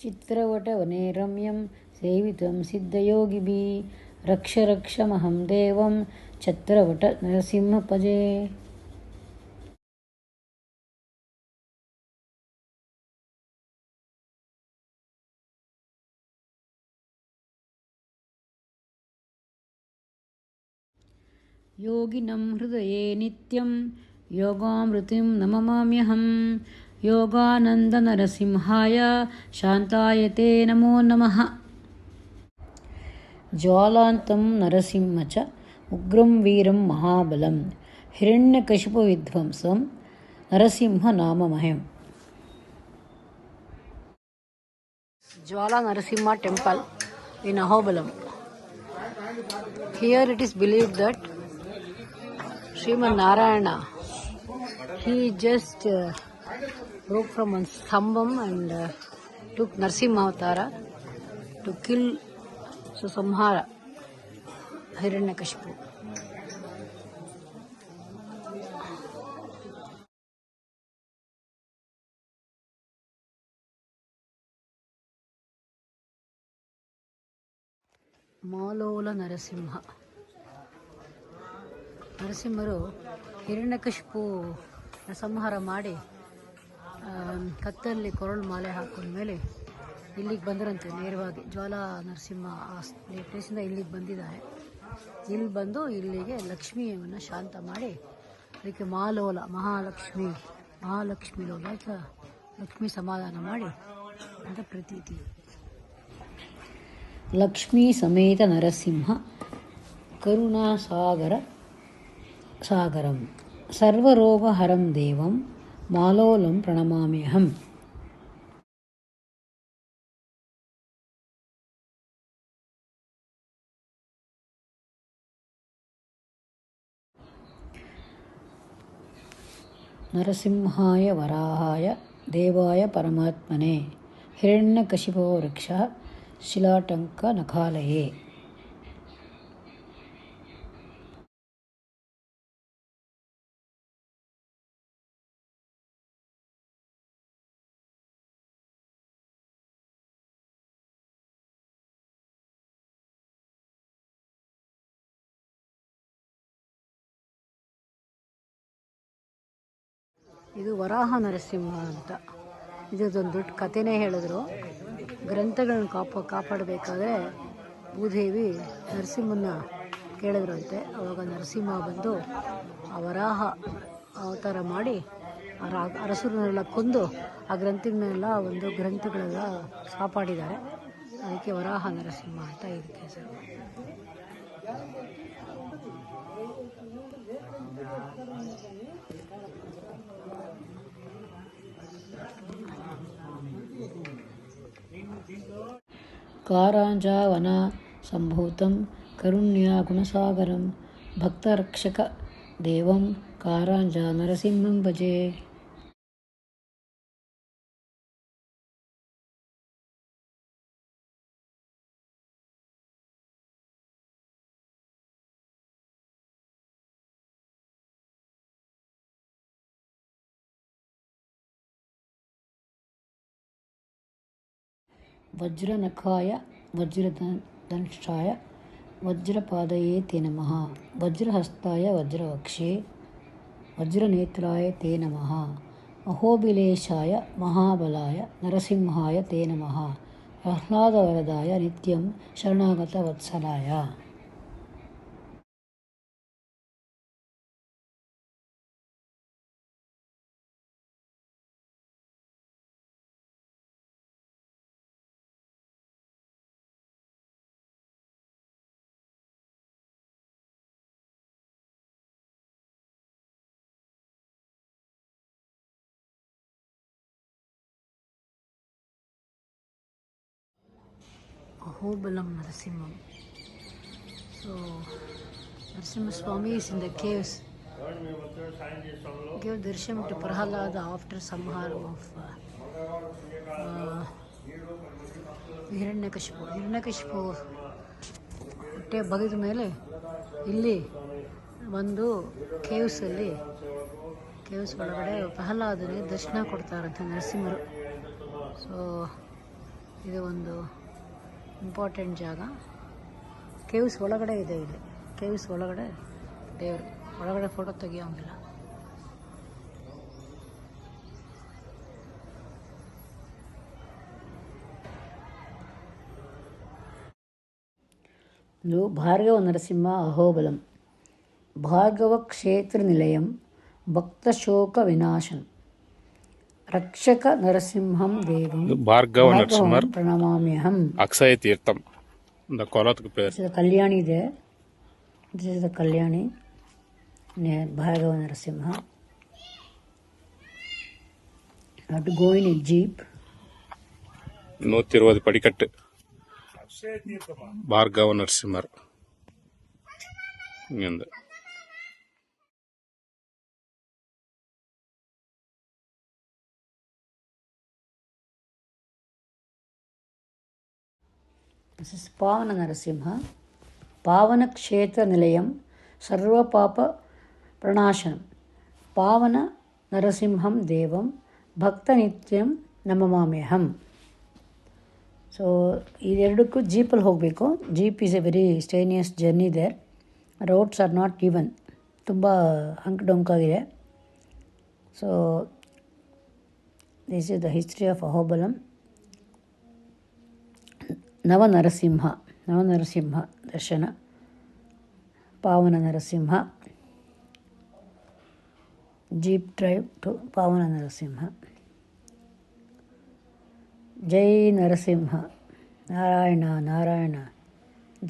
ಚಿತ್ರವಟವನೇ ರಮ್ಯಂ ಸೇವಿತಂ ಸಿದ್ಧಯೋಗಿಭಿಃ ರಕ್ಷ ರಕ್ಷಮಹಂ ದೇವಂ ಛತ್ರವಟ ನರಸಿಂಹ ಭಜೆ. ಯೋಗಿನಂ ಹೃದಯೇ ನಿತ್ಯಂ ಯೋಗಾಮೃತಿಂ ನಮಾಮ್ಯಹಂ ಯೋಗಾನಂದ ನರಸಿಂಹಾಯ ಶಾಂತಾಯ ತೇ ನಮೋ ನಮಃ. ಜ್ವಾಲಾಂತಂ ನರಸಿಂಹ ಚ Ugramm Veeram ಮಹಾಬಲಂ Hiranyakashipu ವಿಧ್ವಂಸಂ Narasimha ನಾಮಮಹಂ. Jwala Narasimha temple in Ahobalam. Here it is believed that Sriman Narayana, he just broke from one stambam and took Narasimha Avatara to kill Samhara Hiranyakashipu. ಮಾಲೋಲ Narasimha. ನರಸಿಂಹರು Hiranyakashipu ಸಂಹಾರ ಮಾಡಿ ಕತ್ತಲ್ಲಿ ಕೊರಳು ಮಾಲೆ ಹಾಕೊಂಡ್ಮೇಲೆ ಇಲ್ಲಿಗೆ ಬಂದರಂತೆ. ನೇರವಾಗಿ ಜ್ವಾಲಾ ನರಸಿಂಹ ಆ ಪ್ಲೇಸಿಂದ ಇಲ್ಲಿಗೆ ಬಂದಿದ್ದಾರೆ. ಇಲ್ಲಿ ಬಂದು ಇಲ್ಲಿಗೆ ಲಕ್ಷ್ಮಿಯನ್ನು ಶಾಂತ ಮಾಡಿ ಅದಕ್ಕೆ ಮಾಲೋಲ ಮಹಾಲಕ್ಷ್ಮಿ ಲೋಲ ಅಥವಾ ಲಕ್ಷ್ಮಿ ಸಮಾಧಾನ ಮಾಡಿ ಅಂತ ಪ್ರತೀತಿ. ಲಕ್ಷ್ಮೀ ಸಮೇತ ನರಸಿಂಹ ಕರುಣಾಸಾಗರಂ ಸರ್ವರೋಗಹರಂ ದೇವಂ ಮಾಲೋಲಂ ಪ್ರಣಮಾಮ್ಯಹಂ. ನರಸಿಂಹಾಯ ವರಾಹಾಯ ದೇವಾಯ ಪರಮಾತ್ಮನೆ ಹಿರಣ್ಯಕಶಿಪೋ ವೃಕ್ಷಃ ಶಿಲಾಟಂಕ ನಖಾಲಯೇ. ಇದು ವರಾಹ ನರಸಿಂಹ ಅಂತ ಇದೊಂದು ದೊಡ್ಡ ಕಥೆನೇ ಹೇಳಿದ್ರು. ಗ್ರಂಥಗಳನ್ನ ಕಾಪಾಡಬೇಕಾದ್ರೆ ಭೂದೇವಿ ನರಸಿಂಹನ ಕೇಳಿದ್ರಂತೆ. ಆವಾಗ ನರಸಿಂಹ ಬಂದು ಆ ವರಾಹ ಅವತಾರ ಮಾಡಿ ಅರಸರನ್ನೆಲ್ಲ ಕೊಂದು ಆ ಗ್ರಂಥಗಳೆಲ್ಲ ಕಾಪಾಡಿದ್ದಾರೆ. ಅದಕ್ಕೆ ವರಾಹ ನರಸಿಂಹ ಅಂತ ಇದಕ್ಕೆ ಹೆಸರು. ಕಾರಂಜಾವನ ಸಂಭೂತಂ ಕರುಣ್ಯಾ ಗುಣಸಾಗರಂ ಭಕ್ತರಕ್ಷಕ ದೇವಂ ಕಾರಂಜ ನರಸಿಂಹಂ ಭಜೆ. ವಜ್ರನಖಾಯ ವಜ್ರದಂಷ್ಟ್ರಾಯ ವಜ್ರಪಾದಯೇ ತೇ ನಮಃ ವಜ್ರಹಸ್ತಾಯ ವಜ್ರವಕ್ಷೇ ವಜ್ರನೇತ್ರಾಯ ತೇ ನಮಃ ಅಹೋಬಿಲೇಶಾಯ ಮಹಾಬಲಾಯ ನರಸಿಂಹಾಯ ತೇ ನಮಃ ಪ್ರಹ್ಲಾದವರದಾಯ ನಿತ್ಯಂ ಶರಣಾಗತ ವತ್ಸಲಾಯ. Ahobalam Narasimham. So Narasimha Swami is in the caves. Gave darshan to Prahalada after samharam of Hiranyakashipu. Hiranyakashipu ಹೊಟ್ಟೆ ಬಗೆದ ಮೇಲೆ ಇಲ್ಲಿ ಒಂದು ಕೇವ್ಸ್ ಒಳಗಡೆ ಪ್ರಹ್ಲಾದನಿಗೆ ದರ್ಶನ ಕೊಡ್ತಾರಂತೆ ನರಸಿಂಹರು. ಸೊ ಇದು ಒಂದು ಇಂಪಾರ್ಟೆಂಟ್ ಜಾಗ. ಕೇವ್ಸ್ ಒಳಗಡೆ ಇದೆ. ಇಲ್ಲಿ ಕೇವ್ಸ್ ಒಳಗಡೆ ದೇವರು, ಒಳಗಡೆ ಫೋಟೋ ತೆಗಿಯೋಂಗಿಲ್ಲ. ಇದು ಭಾರ್ಗವ ನರಸಿಂಹ ಅಹೋಬಲಂ, ಭಾರ್ಗವ ಕ್ಷೇತ್ರ ನಿಲಯಂ, ಭಕ್ತ ಶೋಕ ವಿನಾಶನ್, ರಕ್ಷಕ ನರಸಿಂಹಂ ದೇವಂ ಭಾರ್ಗವ ನರಸಿಂಹ ಪ್ರಣಮಾಮ್ಯಹಂ. ಅಕ್ಷಯ ತೀರ್ಥಂ ಕಲ್ಯಾಣಿ ಇದೆ. This is the kalyani Bhargava Narasimha. To go in a jeep. ನೂತ್ತಿರುವುದು ಪಡಿಕಟ್ಟು ಭಾರ್ಗವ ನರಸಿಂಹರ್ ಇಂದ. This is Pavana Narasimha, Pavana Kshetra Nilayam, Sarva Papa Pranashanam, Pavana Narasimham Devam, Bhakta Nityam Namamamyaham. So ಇದೆರಡಕ್ಕೂ ಜೀಪಲ್ಲಿ ಹೋಗಬೇಕು. Jeep is a very strenuous journey there. Roads are not even, ತುಂಬ ಡೊಂಕಾಗಿದೆ. So this is the history of Ahobilam. Navanarasimha ದರ್ಶನ. Pavana Narasimha. Jeep drive to ಪಾವನ ನರಸಿಂಹ. ಜೈ ನರಸಿಂಹ, ನಾರಾಯಣ ನಾರಾಯಣ,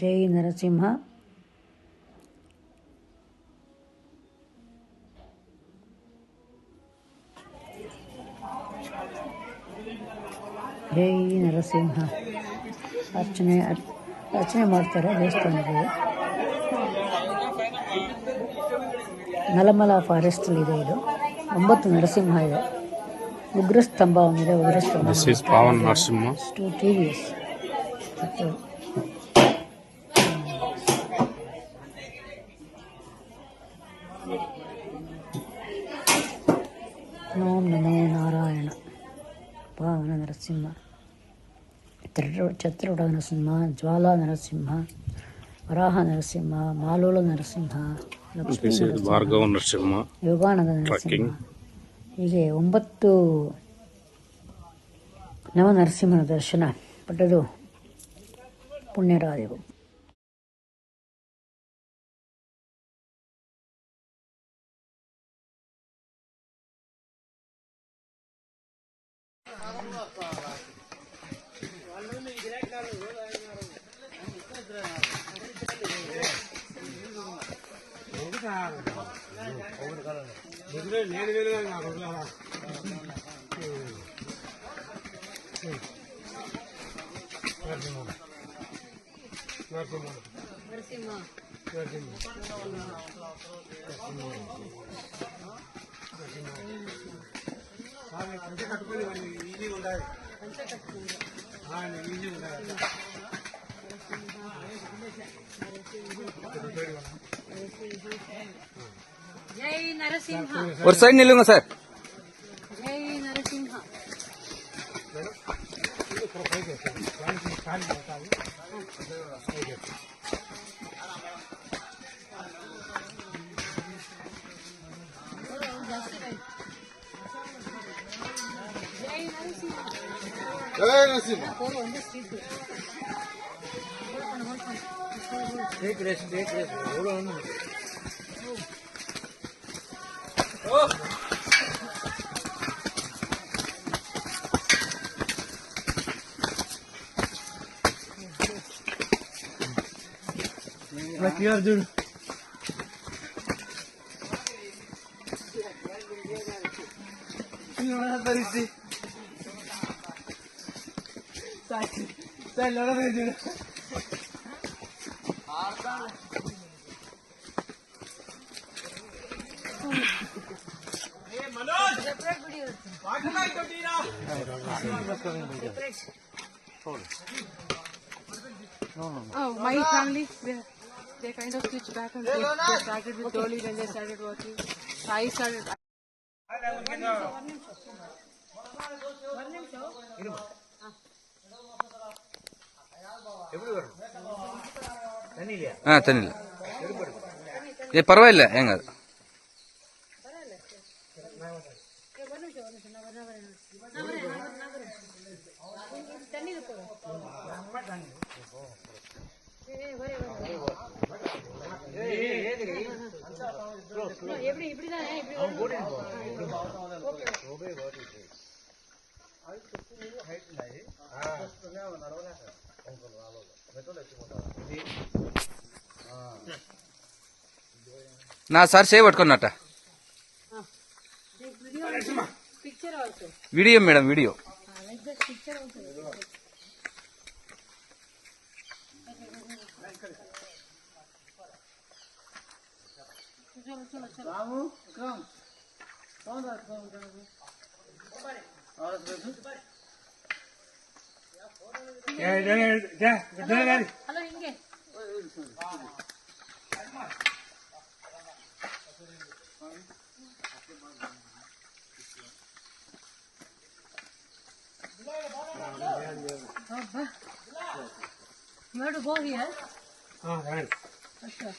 ಜೈ ನರಸಿಂಹ. ಜೈ ನರಸಿಂಹ. ಅರ್ಚನೆ ಮಾಡ್ತಾರೆ ದೇವಸ್ಥಾನದಲ್ಲಿ. ನಲಮಲ ಫಾರೆಸ್ಟಲ್ಲಿದೆ ಇದು. 9 ನರಸಿಂಹ ಇದೆ. ಉಗ್ರಸ್ತಂಭ ಒಂದಿದೆ. ಉಗ್ರಸ್ತಂಭ ಪಾವನ ನರಸಿಂಹ. To TVS. ಓಂ ನಮೋ ನಾರಾಯಣ. ಪಾವನ ನರಸಿಂಹ, ಛತ್ರಪಟ ನರಸಿಂಹ, ಜ್ವಾಲಾ ನರಸಿಂಹ, ವರಾಹ ನರಸಿಂಹ, ಮಾಲೋಳ ನರಸಿಂಹ, ಲಕ್ಷ್ಮೀ ಭಾರ್ಗವ ನರಸಿಂಹ, ಯೋಗಾನಂದ ನರಸಿಂಹ. ಹೀಗೆ 9 ನವನರಸಿಂಹನ ದರ್ಶನ ಪಡೆದು ಪುಣ್ಯರಾದೆವು. ಜೈ ನರಸಿಂಹ. ஒரு சைடு நில்லுங்க sir. Jai Narasimha. Arjun. Oh, my family, they kind of switched back and forth. They started with Dolly, then they started working. I started. ಹಾಂ ತನ್ನಿಲ್ಲ ಏ ಪರವಾಗಿಲ್ಲ ಹೆಂಗದು నా సార్ సేవ్ పట్టుకున్నట్ట వీడియో మేడం వీడియో ಹಲೋ ಹಿಂಗೆ You have to go here. right. Sure.